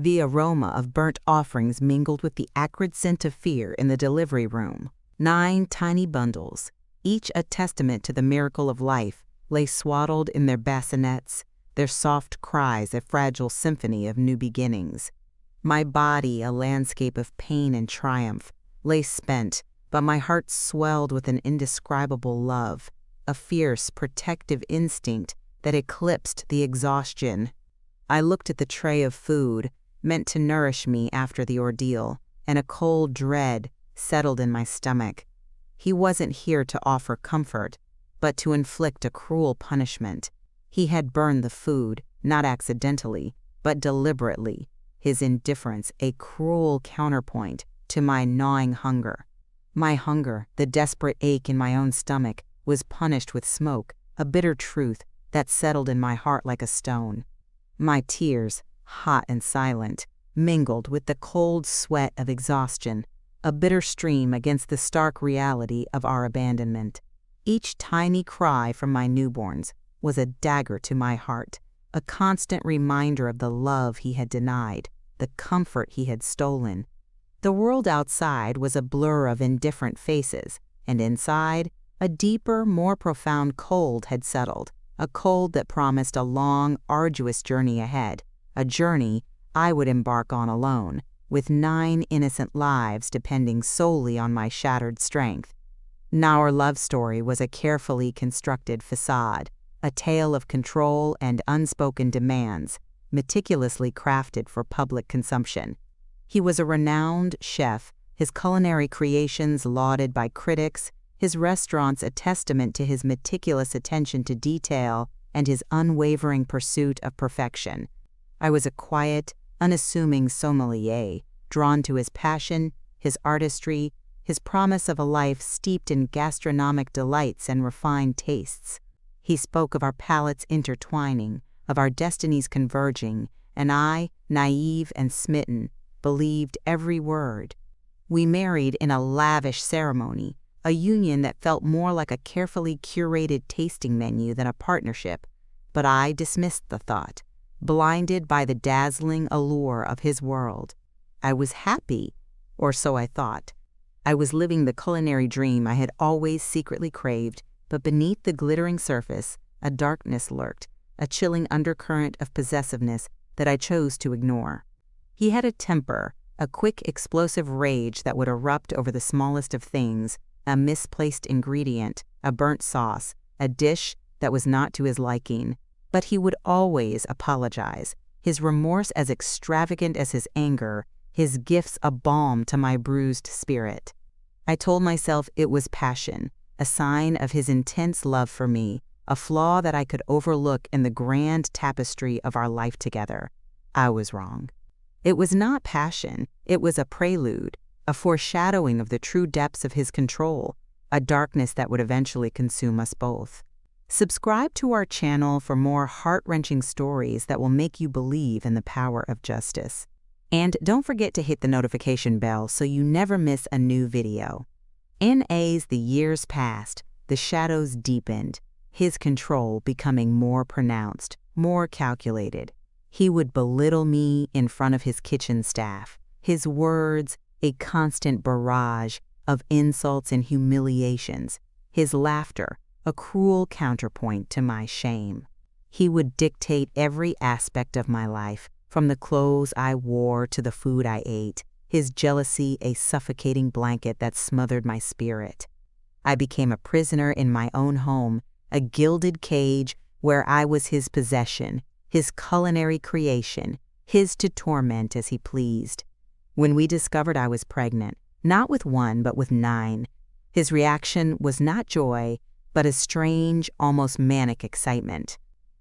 The aroma of burnt offerings mingled with the acrid scent of fear in the delivery room. 9 tiny bundles, each a testament to the miracle of life, lay swaddled in their bassinets, their soft cries a fragile symphony of new beginnings. My body, a landscape of pain and triumph, lay spent, but my heart swelled with an indescribable love, a fierce, protective instinct that eclipsed the exhaustion. I looked at the tray of food, meant to nourish me after the ordeal, and a cold dread settled in my stomach. He wasn't here to offer comfort, but to inflict a cruel punishment. He had burned the food, not accidentally, but deliberately, his indifference a cruel counterpoint to my gnawing hunger. My hunger, the desperate ache in my own stomach, was punished with smoke, a bitter truth that settled in my heart like a stone. My tears, hot and silent, mingled with the cold sweat of exhaustion, a bitter stream against the stark reality of our abandonment. Each tiny cry from my newborns was a dagger to my heart, a constant reminder of the love he had denied, the comfort he had stolen. The world outside was a blur of indifferent faces, and inside, a deeper, more profound cold had settled, a cold that promised a long, arduous journey ahead, a journey I would embark on alone, with 9 innocent lives depending solely on my shattered strength. Our love story was a carefully constructed facade, a tale of control and unspoken demands, meticulously crafted for public consumption. He was a renowned chef, his culinary creations lauded by critics, his restaurants a testament to his meticulous attention to detail and his unwavering pursuit of perfection. I was a quiet, unassuming sommelier, drawn to his passion, his artistry, his promise of a life steeped in gastronomic delights and refined tastes. He spoke of our palates intertwining, of our destinies converging, and I, naive and smitten, believed every word. We married in a lavish ceremony, a union that felt more like a carefully curated tasting menu than a partnership, but I dismissed the thought, blinded by the dazzling allure of his world. I was happy, or so I thought. I was living the culinary dream I had always secretly craved, but beneath the glittering surface, a darkness lurked, a chilling undercurrent of possessiveness that I chose to ignore. He had a temper, a quick, explosive rage that would erupt over the smallest of things, a misplaced ingredient, a burnt sauce, a dish that was not to his liking. But he would always apologize, his remorse as extravagant as his anger, his gifts a balm to my bruised spirit. I told myself it was passion, a sign of his intense love for me, a flaw that I could overlook in the grand tapestry of our life together. I was wrong. It was not passion, it was a prelude, a foreshadowing of the true depths of his control, a darkness that would eventually consume us both. Subscribe to our channel for more heart-wrenching stories that will make you believe in the power of justice. And don't forget to hit the notification bell so you never miss a new video. As the years passed, the shadows deepened, his control becoming more pronounced, more calculated. He would belittle me in front of his kitchen staff, his words a constant barrage of insults and humiliations, his laughter a cruel counterpoint to my shame. He would dictate every aspect of my life, from the clothes I wore to the food I ate, his jealousy a suffocating blanket that smothered my spirit. I became a prisoner in my own home, a gilded cage where I was his possession, his culinary creation, his to torment as he pleased. When we discovered I was pregnant, not with 1 but with 9, his reaction was not joy, but a strange, almost manic excitement.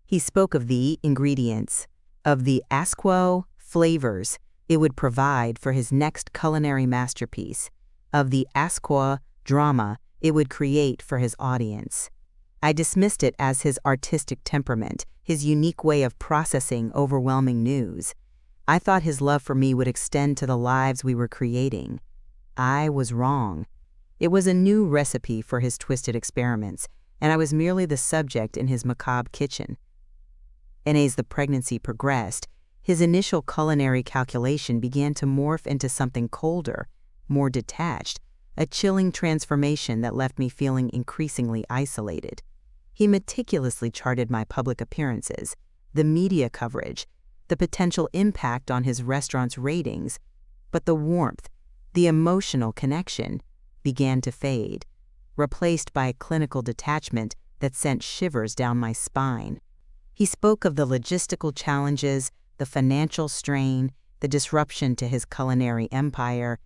He spoke of the ingredients, of the asquo flavors it would provide for his next culinary masterpiece, of the asqua drama it would create for his audience. I dismissed it as his artistic temperament, his unique way of processing overwhelming news. I thought his love for me would extend to the lives we were creating. I was wrong. It was a new recipe for his twisted experiments, and I was merely the subject in his macabre kitchen. And as the pregnancy progressed, His initial culinary calculation began to morph into something colder, more detached, a chilling transformation that left me feeling increasingly isolated. He meticulously charted my public appearances, the media coverage, the potential impact on his restaurant's ratings, but the warmth, the emotional connection, began to fade, replaced by a clinical detachment that sent shivers down my spine. He spoke of the logistical challenges, the financial strain, the disruption to his culinary empire,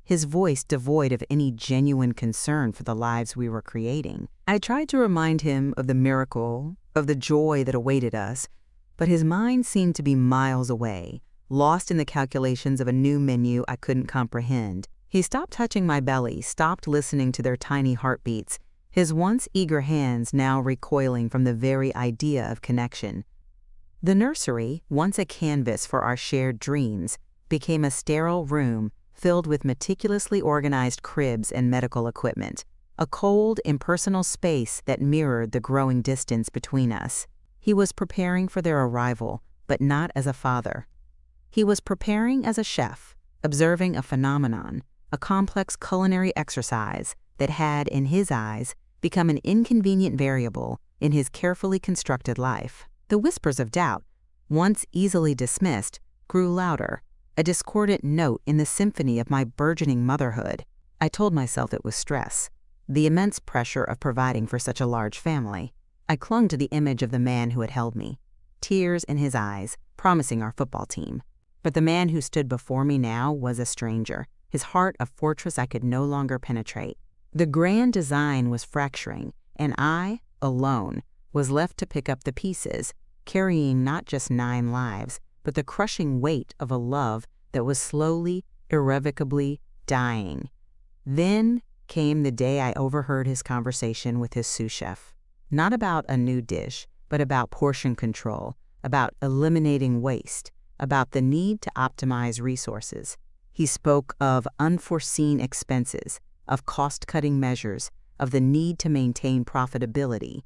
his voice devoid of any genuine concern for the lives we were creating. I tried to remind him of the miracle, of the joy that awaited us, but his mind seemed to be miles away, lost in the calculations of a new menu I couldn't comprehend. He stopped touching my belly, stopped listening to their tiny heartbeats, his once eager hands now recoiling from the very idea of connection. The nursery, once a canvas for our shared dreams, became a sterile room filled with meticulously organized cribs and medical equipment, a cold, impersonal space that mirrored the growing distance between us. He was preparing for their arrival, but not as a father. He was preparing as a chef, observing a phenomenon, a complex culinary exercise that had, in his eyes, become an inconvenient variable in his carefully constructed life. The whispers of doubt, once easily dismissed, grew louder, a discordant note in the symphony of my burgeoning motherhood. I told myself it was stress, the immense pressure of providing for such a large family. I clung to the image of the man who had held me, tears in his eyes, promising our football team. But the man who stood before me now was a stranger, his heart a fortress I could no longer penetrate. The grand design was fracturing, and I, alone, was left to pick up the pieces, carrying not just 9 lives, but the crushing weight of a love that was slowly, irrevocably dying. Then came the day I overheard his conversation with his sous chef. Not about a new dish, but about portion control, about eliminating waste, about the need to optimize resources. He spoke of unforeseen expenses, of cost-cutting measures, of the need to maintain profitability.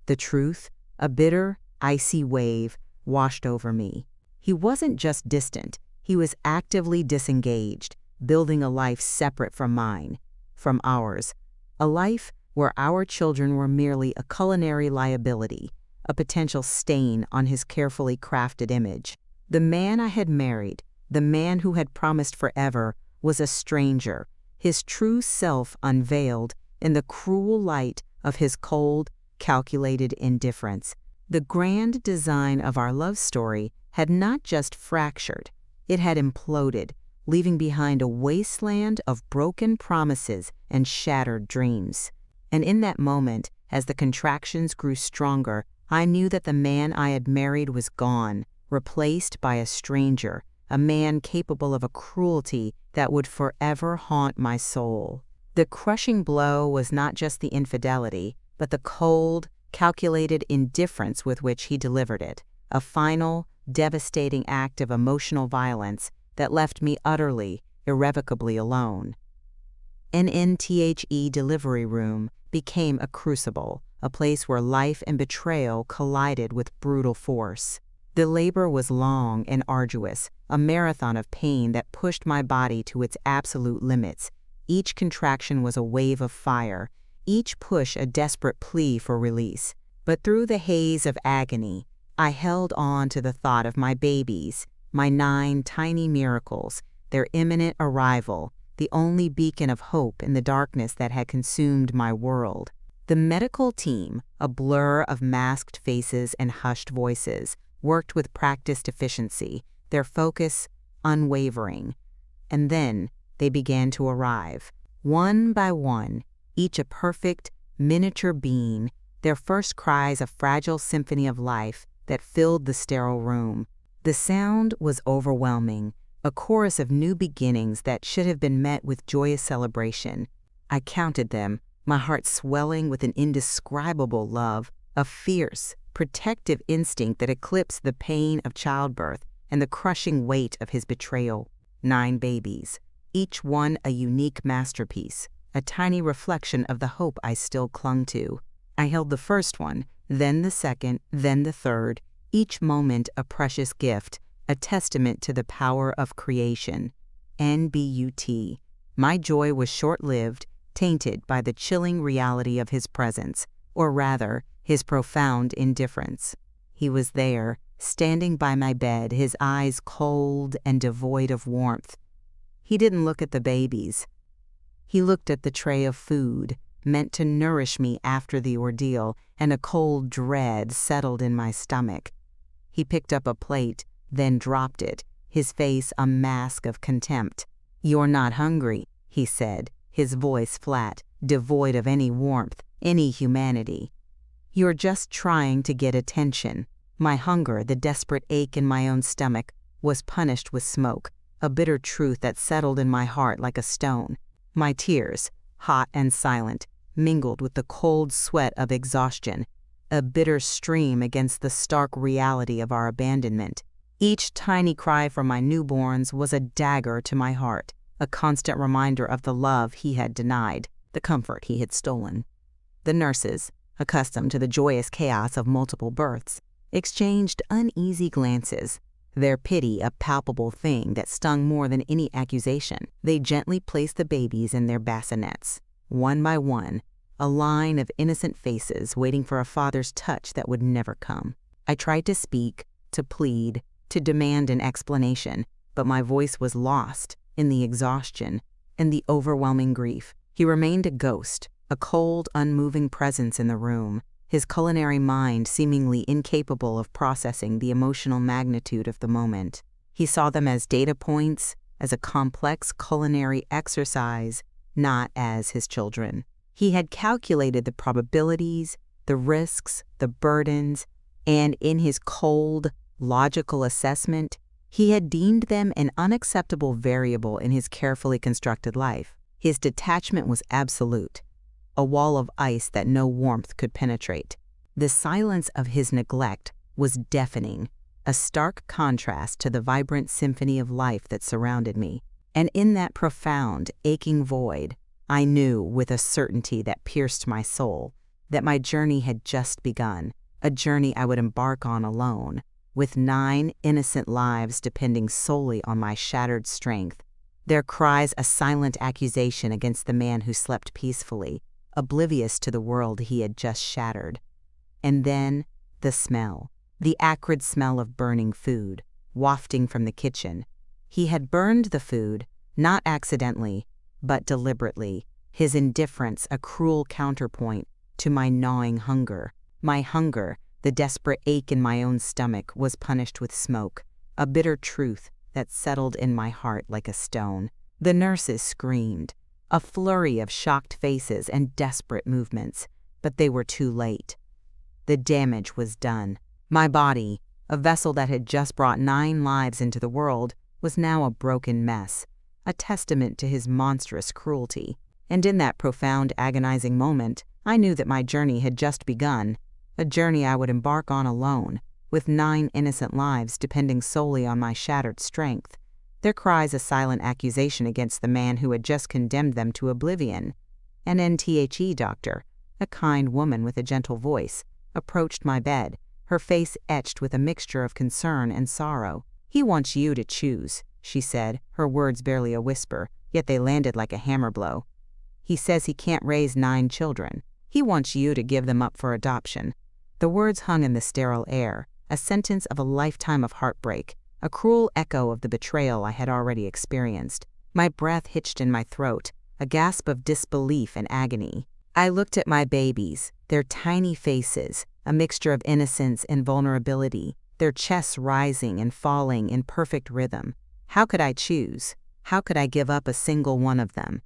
The truth, a bitter, icy wave, washed over me. He wasn't just distant, he was actively disengaged, building a life separate from mine, from ours, a life where our children were merely a culinary liability, a potential stain on his carefully crafted image. The man I had married, the man who had promised forever, was a stranger, his true self unveiled in the cruel light of his cold, calculated indifference. The grand design of our love story had not just fractured, it had imploded, leaving behind a wasteland of broken promises and shattered dreams. And in that moment, as the contractions grew stronger, I knew that the man I had married was gone, replaced by a stranger, a man capable of a cruelty that would forever haunt my soul. The crushing blow was not just the infidelity, but the cold, calculated indifference with which he delivered it, a final, devastating act of emotional violence that left me utterly, irrevocably alone. An NTHE delivery room became a crucible, a place where life and betrayal collided with brutal force. The labor was long and arduous, a marathon of pain that pushed my body to its absolute limits. Each contraction was a wave of fire, each push a desperate plea for release. But through the haze of agony, I held on to the thought of my babies, my 9 tiny miracles, their imminent arrival, the only beacon of hope in the darkness that had consumed my world. The medical team, a blur of masked faces and hushed voices, worked with practiced efficiency, their focus unwavering. And then they began to arrive, one by one, each a perfect, miniature being, their first cries a fragile symphony of life that filled the sterile room. The sound was overwhelming, a chorus of new beginnings that should have been met with joyous celebration. I counted them, my heart swelling with an indescribable love, a fierce, protective instinct that eclipsed the pain of childbirth and the crushing weight of his betrayal. 9 babies, each one a unique masterpiece, a tiny reflection of the hope I still clung to. I held the first one, then the second, then the third, each moment a precious gift, a testament to the power of creation. NBUT. My joy was short-lived, tainted by the chilling reality of his presence, or rather, his profound indifference. He was there, standing by my bed, his eyes cold and devoid of warmth. He didn't look at the babies. He looked at the tray of food, meant to nourish me after the ordeal, and a cold dread settled in my stomach. He picked up a plate, then dropped it, his face a mask of contempt. "You're not hungry," he said, his voice flat, devoid of any warmth, any humanity. "You're just trying to get attention." My hunger, the desperate ache in my own stomach, was punished with smoke, a bitter truth that settled in my heart like a stone. My tears, hot and silent, mingled with the cold sweat of exhaustion, a bitter stream against the stark reality of our abandonment. Each tiny cry from my newborns was a dagger to my heart, a constant reminder of the love he had denied, the comfort he had stolen. The nurses, accustomed to the joyous chaos of multiple births, exchanged uneasy glances, their pity a palpable thing that stung more than any accusation. They gently placed the babies in their bassinets, one by one, a line of innocent faces waiting for a father's touch that would never come. I tried to speak, to plead, to demand an explanation, but my voice was lost in the exhaustion and the overwhelming grief. He remained a ghost, a cold, unmoving presence in the room, his culinary mind seemingly incapable of processing the emotional magnitude of the moment. He saw them as data points, as a complex culinary exercise, not as his children. He had calculated the probabilities, the risks, the burdens, and in his cold, logical assessment, he had deemed them an unacceptable variable in his carefully constructed life. His detachment was absolute, a wall of ice that no warmth could penetrate. The silence of his neglect was deafening, a stark contrast to the vibrant symphony of life that surrounded me. And in that profound, aching void, I knew with a certainty that pierced my soul that my journey had just begun, a journey I would embark on alone, with 9 innocent lives depending solely on my shattered strength, their cries a silent accusation against the man who slept peacefully, oblivious to the world he had just shattered. And then the smell, the acrid smell of burning food, wafting from the kitchen. He had burned the food, not accidentally, but deliberately, his indifference a cruel counterpoint to my gnawing hunger. My hunger, the desperate ache in my own stomach, was punished with smoke, a bitter truth that settled in my heart like a stone. The nurses screamed, a flurry of shocked faces and desperate movements, but they were too late. The damage was done. My body, a vessel that had just brought 9 lives into the world, was now a broken mess, a testament to his monstrous cruelty. And in that profound, agonizing moment, I knew that my journey had just begun, a journey I would embark on alone, with 9 innocent lives depending solely on my shattered strength, their cries a silent accusation against the man who had just condemned them to oblivion. An NTHE doctor, a kind woman with a gentle voice, approached my bed, her face etched with a mixture of concern and sorrow. "He wants you to choose," she said, her words barely a whisper, yet they landed like a hammer blow. "He says he can't raise 9 children. He wants you to give them up for adoption." The words hung in the sterile air, a sentence of a lifetime of heartbreak, a cruel echo of the betrayal I had already experienced. My breath hitched in my throat, a gasp of disbelief and agony. I looked at my babies, their tiny faces, a mixture of innocence and vulnerability, their chests rising and falling in perfect rhythm. How could I choose? How could I give up a single one of them?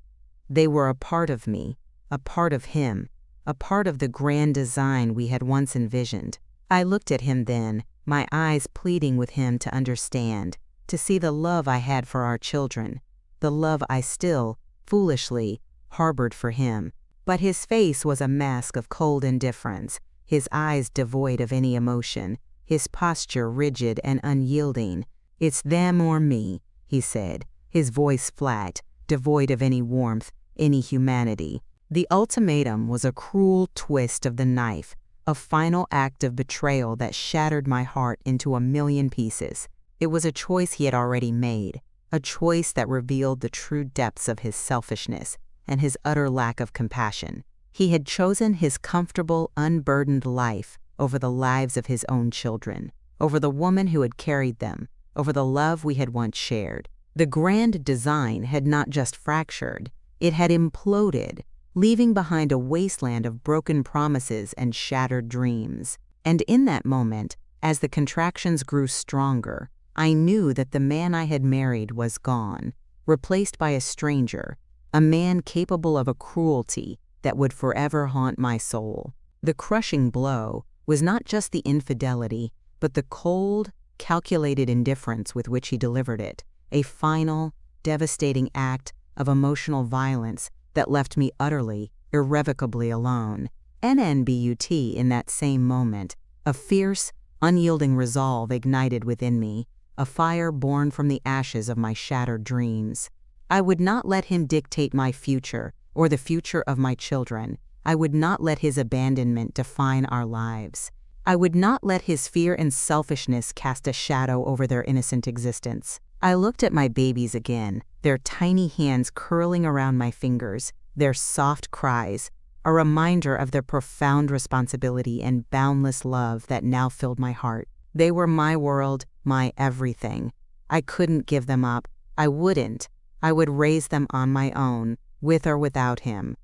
They were a part of me, a part of him, a part of the grand design we had once envisioned. I looked at him then, my eyes pleading with him to understand, to see the love I had for our children, the love I still, foolishly, harbored for him. But his face was a mask of cold indifference, his eyes devoid of any emotion, his posture rigid and unyielding. "It's them or me," he said, his voice flat, devoid of any warmth, any humanity. The ultimatum was a cruel twist of the knife, a final act of betrayal that shattered my heart into a million pieces. It was a choice he had already made, a choice that revealed the true depths of his selfishness and his utter lack of compassion. He had chosen his comfortable, unburdened life over the lives of his own children, over the woman who had carried them, over the love we had once shared. The grand design had not just fractured, it had imploded, leaving behind a wasteland of broken promises and shattered dreams. And in that moment, as the contractions grew stronger, I knew that the man I had married was gone, replaced by a stranger, a man capable of a cruelty that would forever haunt my soul. The crushing blow was not just the infidelity, but the cold, calculated indifference with which he delivered it, a final, devastating act of emotional violence that left me utterly, irrevocably alone. NNBUT in that same moment, a fierce, unyielding resolve ignited within me, a fire born from the ashes of my shattered dreams. I would not let him dictate my future or the future of my children. I would not let his abandonment define our lives. I would not let his fear and selfishness cast a shadow over their innocent existence. I looked at my babies again, their tiny hands curling around my fingers, their soft cries, a reminder of their profound responsibility and boundless love that now filled my heart. They were my world, my everything. I couldn't give them up. I wouldn't. I would raise them on my own, with or without him.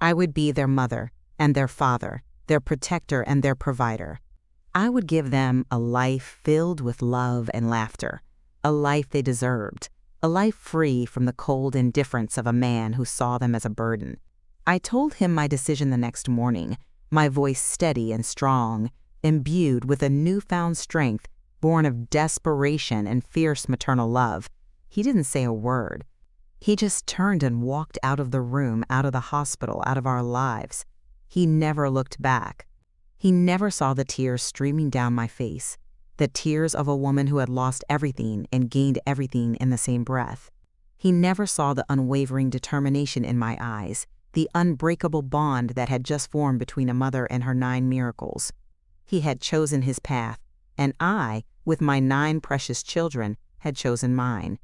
I would be their mother and their father, their protector and their provider. I would give them a life filled with love and laughter, a life they deserved, a life free from the cold indifference of a man who saw them as a burden. I told him my decision the next morning, my voice steady and strong, imbued with a newfound strength born of desperation and fierce maternal love. He didn't say a word. He just turned and walked out of the room, out of the hospital, out of our lives. He never looked back. He never saw the tears streaming down my face, the tears of a woman who had lost everything and gained everything in the same breath. He never saw the unwavering determination in my eyes, the unbreakable bond that had just formed between a mother and her 9 miracles. He had chosen his path, and I, with my 9 precious children, had chosen mine.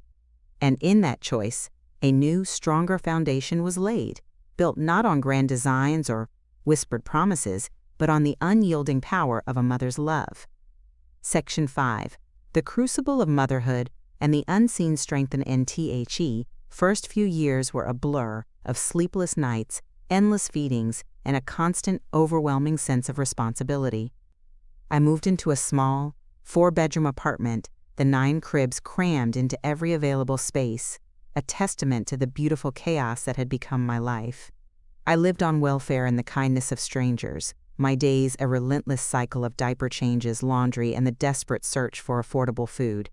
And in that choice, a new, stronger foundation was laid, built not on grand designs or whispered promises, but on the unyielding power of a mother's love. Section 5. The Crucible of Motherhood and the Unseen Strength in NTHE. First few years were a blur of sleepless nights, endless feedings, and a constant, overwhelming sense of responsibility. I moved into a small, 4-bedroom apartment, the 9 cribs crammed into every available space, a testament to the beautiful chaos that had become my life. I lived on welfare and the kindness of strangers, my days a relentless cycle of diaper changes, laundry, and the desperate search for affordable food.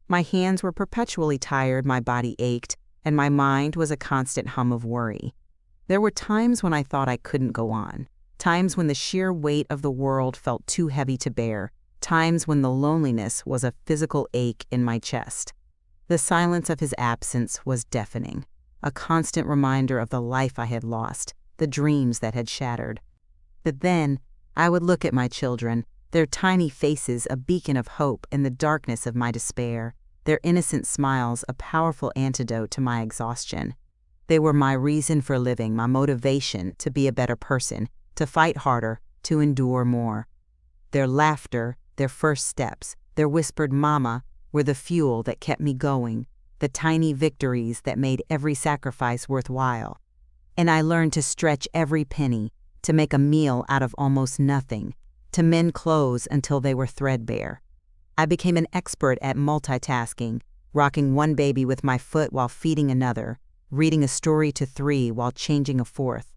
My hands were perpetually tired, my body ached, and my mind was a constant hum of worry. There were times when I thought I couldn't go on, times when the sheer weight of the world felt too heavy to bear, times when the loneliness was a physical ache in my chest. The silence of his absence was deafening, a constant reminder of the life I had lost, the dreams that had shattered. But then, I would look at my children, their tiny faces a beacon of hope in the darkness of my despair, their innocent smiles a powerful antidote to my exhaustion. They were my reason for living, my motivation to be a better person, to fight harder, to endure more. Their laughter, their first steps, their whispered mama were the fuel that kept me going, the tiny victories that made every sacrifice worthwhile. And I learned to stretch every penny, to make a meal out of almost nothing, to mend clothes until they were threadbare. I became an expert at multitasking, rocking one baby with my foot while feeding another, reading a story to 3 while changing a 4th.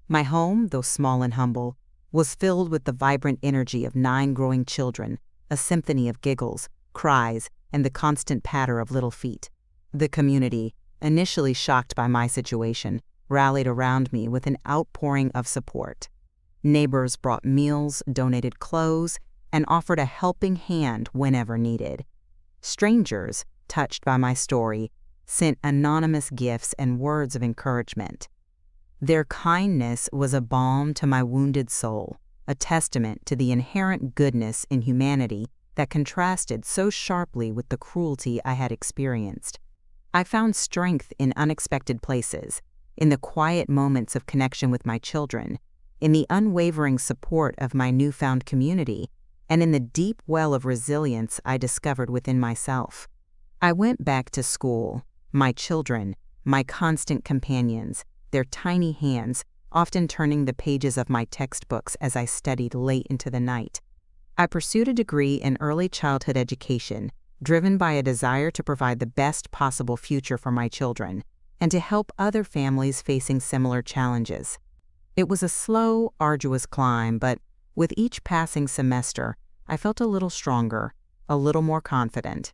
My home, though small and humble, was filled with the vibrant energy of 9 growing children, a symphony of giggles, cries, and the constant patter of little feet. The community, initially shocked by my situation, rallied around me with an outpouring of support. Neighbors brought meals, donated clothes, and offered a helping hand whenever needed. Strangers, touched by my story, sent anonymous gifts and words of encouragement. Their kindness was a balm to my wounded soul, a testament to the inherent goodness in humanity that contrasted so sharply with the cruelty I had experienced. I found strength in unexpected places, in the quiet moments of connection with my children, in the unwavering support of my newfound community, and in the deep well of resilience I discovered within myself. I went back to school, my children, my constant companions, their tiny hands often turning the pages of my textbooks as I studied late into the night. I pursued a degree in early childhood education, driven by a desire to provide the best possible future for my children and to help other families facing similar challenges. It was a slow, arduous climb, but with each passing semester, I felt a little stronger, a little more confident.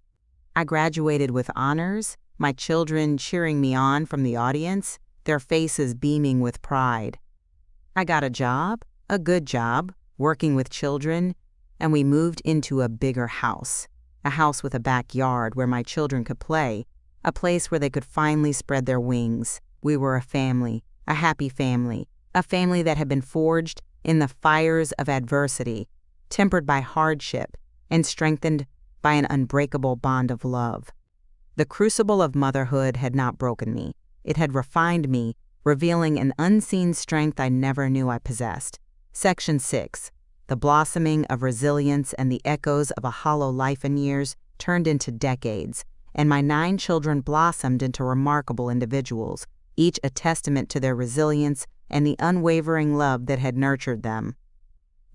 I graduated with honors, my children cheering me on from the audience, their faces beaming with pride. I got a job, a good job, working with children, and we moved into a bigger house, a house with a backyard where my children could play, a place where they could finally spread their wings. We were a family, a happy family, a family that had been forged in the fires of adversity, tempered by hardship, and strengthened by an unbreakable bond of love. The crucible of motherhood had not broken me. It had refined me, revealing an unseen strength I never knew I possessed. Section 6. The blossoming of resilience and the echoes of a hollow life and years turned into decades, and my 9 children blossomed into remarkable individuals, each a testament to their resilience and the unwavering love that had nurtured them.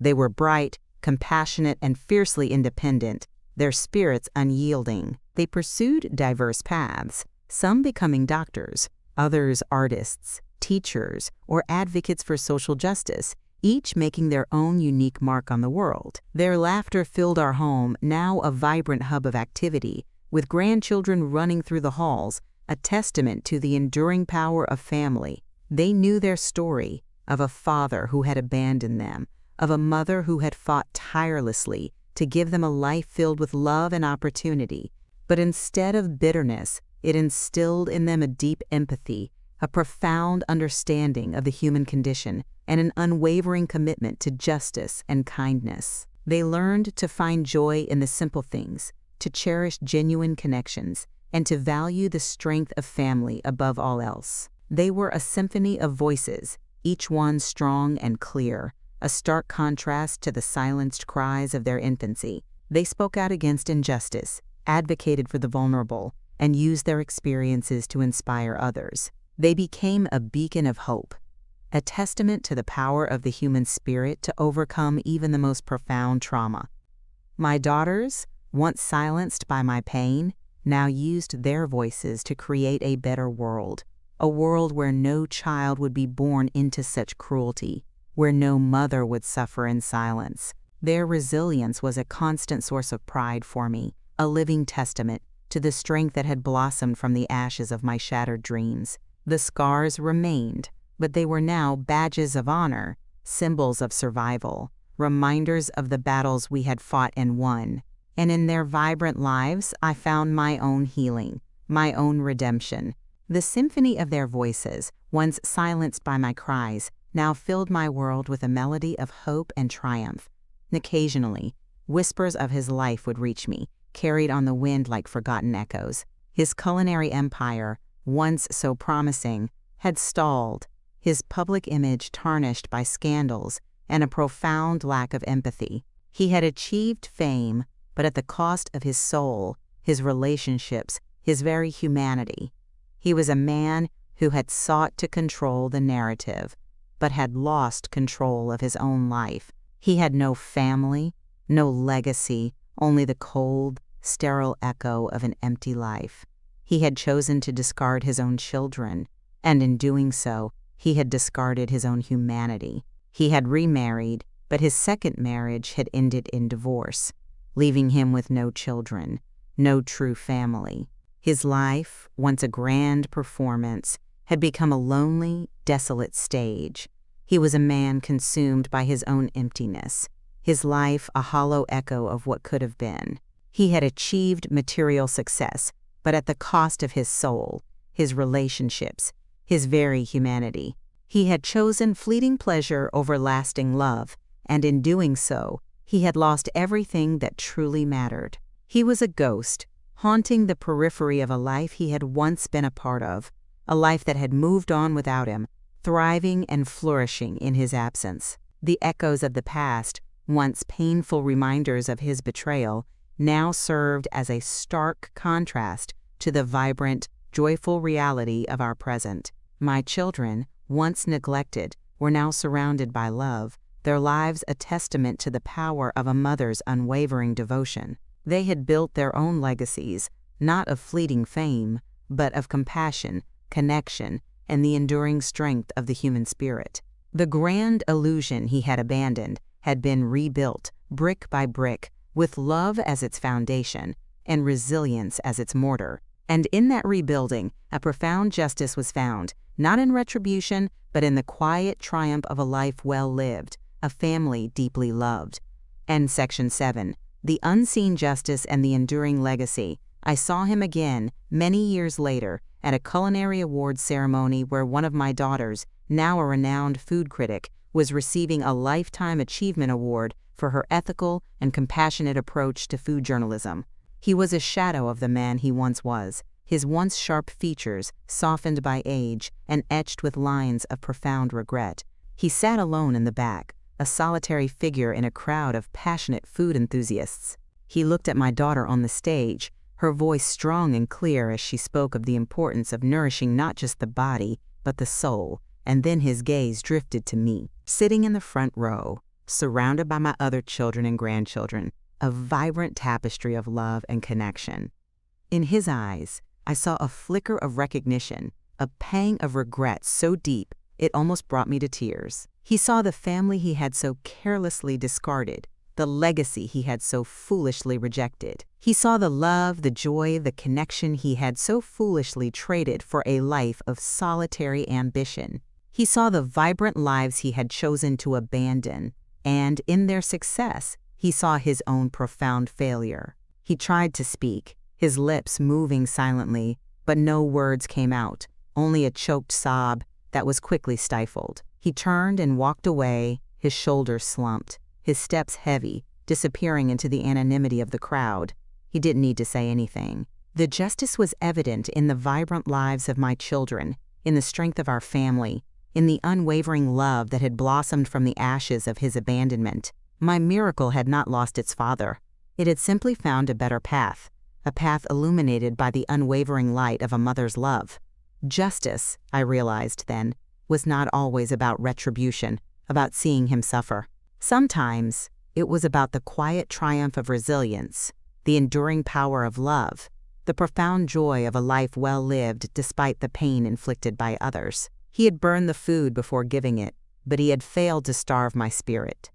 They were bright, compassionate, and fiercely independent, their spirits unyielding. They pursued diverse paths, some becoming doctors, others artists, teachers, or advocates for social justice, each making their own unique mark on the world. Their laughter filled our home, now a vibrant hub of activity, with grandchildren running through the halls, a testament to the enduring power of family. They knew their story, of a father who had abandoned them, of a mother who had fought tirelessly to give them a life filled with love and opportunity. But instead of bitterness, it instilled in them a deep empathy, a profound understanding of the human condition, and an unwavering commitment to justice and kindness. They learned to find joy in the simple things, to cherish genuine connections, and to value the strength of family above all else. They were a symphony of voices, each one strong and clear, a stark contrast to the silenced cries of their infancy. They spoke out against injustice, advocated for the vulnerable, and used their experiences to inspire others. They became a beacon of hope, a testament to the power of the human spirit to overcome even the most profound trauma. My daughters, once silenced by my pain, now used their voices to create a better world, a world where no child would be born into such cruelty, where no mother would suffer in silence. Their resilience was a constant source of pride for me, a living testament to the strength that had blossomed from the ashes of my shattered dreams. The scars remained, but they were now badges of honor, symbols of survival, reminders of the battles we had fought and won. And in their vibrant lives, I found my own healing, my own redemption. The symphony of their voices, once silenced by my cries, now filled my world with a melody of hope and triumph. Occasionally, whispers of his life would reach me, carried on the wind like forgotten echoes. His culinary empire, once so promising, had stalled, his public image tarnished by scandals and a profound lack of empathy. He had achieved fame, but at the cost of his soul, his relationships, his very humanity. He was a man who had sought to control the narrative, but had lost control of his own life. He had no family, no legacy, only the cold, sterile echo of an empty life. He had chosen to discard his own children, and in doing so, he had discarded his own humanity. He had remarried, but his second marriage had ended in divorce, leaving him with no children, no true family. His life, once a grand performance, had become a lonely, desolate stage. He was a man consumed by his own emptiness, his life a hollow echo of what could have been. He had achieved material success, but at the cost of his soul, his relationships, his very humanity. He had chosen fleeting pleasure over lasting love, and in doing so, He had lost everything that truly mattered. He was a ghost, haunting the periphery of a life he had once been a part of, a life that had moved on without him, thriving and flourishing in his absence. The echoes of the past, once painful reminders of his betrayal, now served as a stark contrast to the vibrant, joyful reality of our present. My children, once neglected, were now surrounded by love, their lives a testament to the power of a mother's unwavering devotion. They had built their own legacies, not of fleeting fame, but of compassion, connection, and the enduring strength of the human spirit. The grand illusion he had abandoned had been rebuilt, brick by brick, with love as its foundation and resilience as its mortar. And in that rebuilding, a profound justice was found, not in retribution, but in the quiet triumph of a life well lived, a family deeply loved. And Section 7, the unseen justice and the enduring legacy. I saw him again, many years later, at a culinary awards ceremony where one of my daughters, now a renowned food critic, was receiving a Lifetime Achievement Award for her ethical and compassionate approach to food journalism. He was a shadow of the man he once was, his once sharp features softened by age and etched with lines of profound regret. He sat alone in the back, a solitary figure in a crowd of passionate food enthusiasts. He looked at my daughter on the stage, her voice strong and clear as she spoke of the importance of nourishing not just the body, but the soul, and then his gaze drifted to me, sitting in the front row, surrounded by my other children and grandchildren, a vibrant tapestry of love and connection. In his eyes, I saw a flicker of recognition, a pang of regret so deep it almost brought me to tears. He saw the family he had so carelessly discarded, the legacy he had so foolishly rejected. He saw the love, the joy, the connection he had so foolishly traded for a life of solitary ambition. He saw the vibrant lives he had chosen to abandon, and in their success, he saw his own profound failure. He tried to speak, his lips moving silently, but no words came out, only a choked sob that was quickly stifled. He turned and walked away, his shoulders slumped, his steps heavy, disappearing into the anonymity of the crowd. He didn't need to say anything. The justice was evident in the vibrant lives of my children, in the strength of our family, in the unwavering love that had blossomed from the ashes of his abandonment. My miracle had not lost its father. It had simply found a better path, a path illuminated by the unwavering light of a mother's love. Justice, I realized then, was not always about retribution, about seeing him suffer. Sometimes it was about the quiet triumph of resilience, the enduring power of love, the profound joy of a life well lived despite the pain inflicted by others. He had burned the food before giving it, but he had failed to starve my spirit.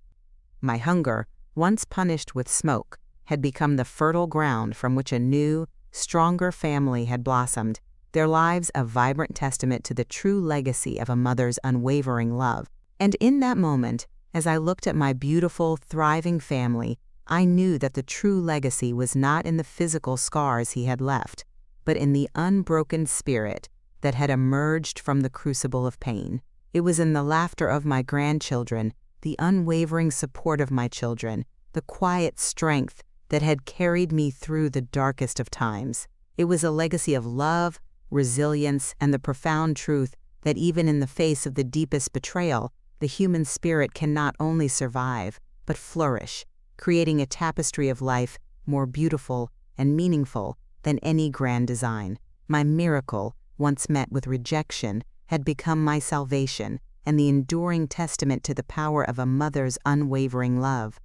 My hunger, once punished with smoke, had become the fertile ground from which a new, stronger family had blossomed, their lives a vibrant testament to the true legacy of a mother's unwavering love. And in that moment, as I looked at my beautiful, thriving family, I knew that the true legacy was not in the physical scars he had left, but in the unbroken spirit that had emerged from the crucible of pain. It was in the laughter of my grandchildren, the unwavering support of my children, the quiet strength that had carried me through the darkest of times. It was a legacy of love, resilience, and the profound truth that even in the face of the deepest betrayal, the human spirit can not only survive, but flourish, creating a tapestry of life more beautiful and meaningful than any grand design. My miracle, once met with rejection, had become my salvation and the enduring testament to the power of a mother's unwavering love.